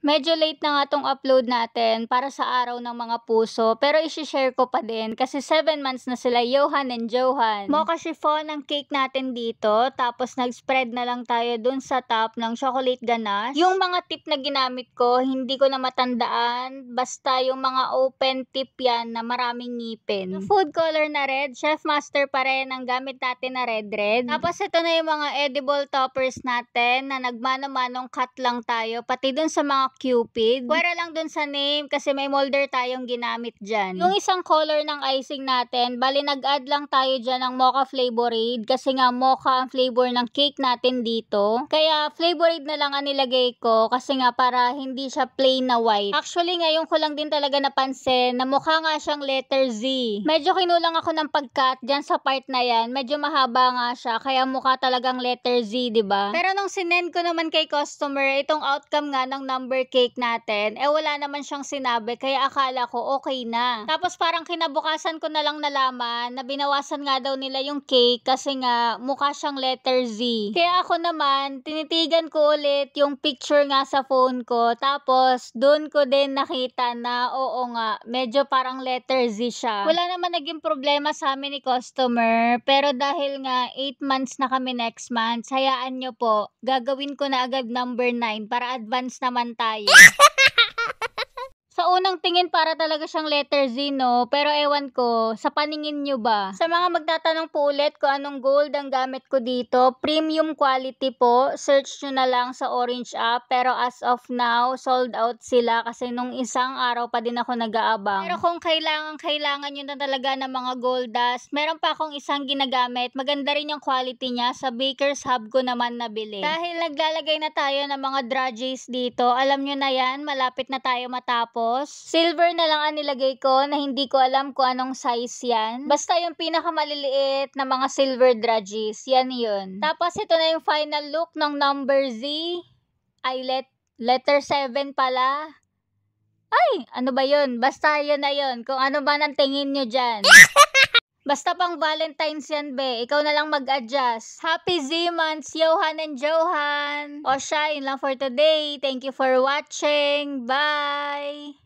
Medyo late na nga tong upload natin para sa araw ng mga puso, pero isi-share ko pa din kasi 7 months na sila, Johan and Johan. Mocha chiffon ang cake natin dito, tapos nag-spread na lang tayo dun sa top ng chocolate ganache. Yung mga tip na ginamit ko, hindi ko na matandaan, basta yung mga open tip yan na maraming ngipin. Yung food color na red, Chef Master pa rin ang gamit natin na red. Tapos ito na yung mga edible toppers natin na nagmano-manong cut lang tayo, pati dun sa mga Cupid. Wala lang dun sa name kasi may molder tayong ginamit dyan. Yung isang color ng icing natin, bali nag-add lang tayo dyan ng mocha flavorade kasi nga mocha ang flavor ng cake natin dito. Kaya flavorade na lang ang nilagay ko kasi nga para hindi siya plain na white. Actually ngayon ko lang din talaga napansin na mukha nga siyang letter Z. Medyo kinulang ako ng pag-cut dyan sa part na yan. Medyo mahaba nga siya kaya mukha talagang letter Z, diba? Pero nung sinend ko naman kay customer itong outcome nga ng number cake natin, wala naman siyang sinabi kaya akala ko okay na. Tapos parang kinabukasan ko na lang nalaman na binawasan nga daw nila yung cake kasi nga mukha siyang letter Z. Kaya ako naman, tinitigan ko ulit yung picture nga sa phone ko, tapos dun ko din nakita na oo nga, medyo parang letter Z siya. Wala naman naging problema sa amin ni customer, pero dahil nga 8 months na kami next month, hayaan nyo po, gagawin ko na agad number 9 para advance naman tayo. Sa unang tingin para talaga siyang letter Z, no? Pero ewan ko, sa paningin nyo ba? Sa mga magtatanong po ulit kung anong gold ang gamit ko dito, premium quality po. Search nyo na lang sa Orange app. Pero as of now, sold out sila kasi nung isang araw pa din ako nag-aabang. Pero kung kailangan nyo na talaga ng mga gold dust, meron pa akong isang ginagamit. Maganda rin yung quality niya. Sa Baker's Hub ko naman nabili. Dahil naglalagay na tayo ng mga drudges dito, alam nyo na yan, malapit na tayo matapos. Silver na lang ang nilagay ko na hindi ko alam kung anong size yan. Basta yung pinakamaliliit na mga silver drudges, yan yun. Tapos ito na yung final look ng number Z. Ay, letter 7 pala. Ay, ano ba yun? Basta yun na yun. Kung ano ba nang tingin nyo dyan. Basta pang Valentine's yan, be. Ikaw na lang mag-adjust. Happy Z-months, Johan and Johan! O siya, yun lang for today. Thank you for watching. Bye!